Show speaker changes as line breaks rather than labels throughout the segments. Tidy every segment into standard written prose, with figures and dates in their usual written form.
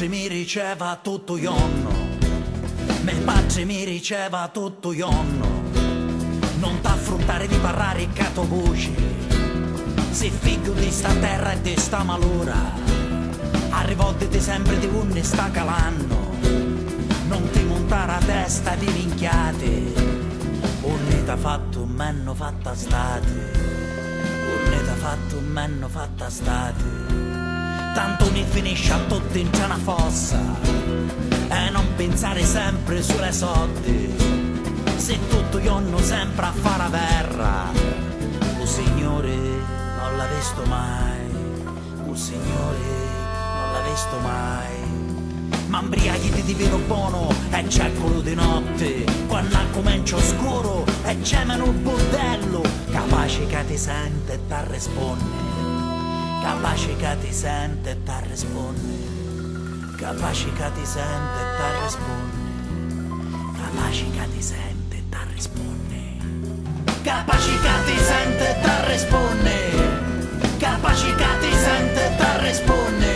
Mi riceva tutto ionno, me padre mi riceva tutto ionno, non t'affrontare di parlare cato voce, sei figlio di sta terra e di sta malora, arrivati sempre di unne sta calando, non ti montare a testa di minchiate, unne t'ha fatto m'hanno fatta state, unne t'ha fatto m'hanno fatta state. Tanto mi finisce a tutto in una fossa e non pensare sempre sulle soldi, se tutto io non sempre a fare la verra, o Signore non l'ha visto mai, o Signore non l'ha visto mai. Ma imbriachi di vino buono e c'è quello di notte, quando comincia scuro e c'è meno il bordello, capace che ti sente e ti risponde, capace che ti sente e ti risponde, capace che ti sente e ti risponde, capace che ti sente e ti risponde, capace che ti sente e ti risponde, capace che ti sente e ti risponde,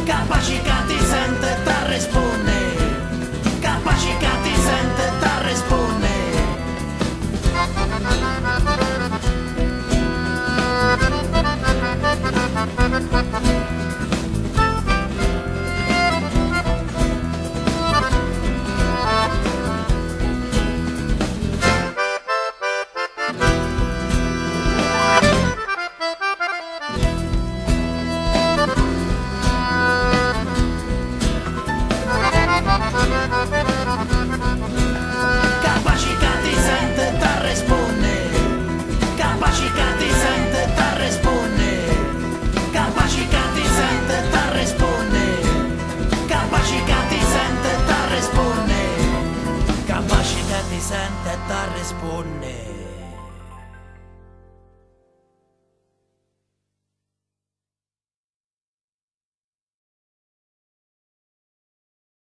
capace che ti sente e ti risponde, capace che ti sente e ti risponde. Sente e ti risponde.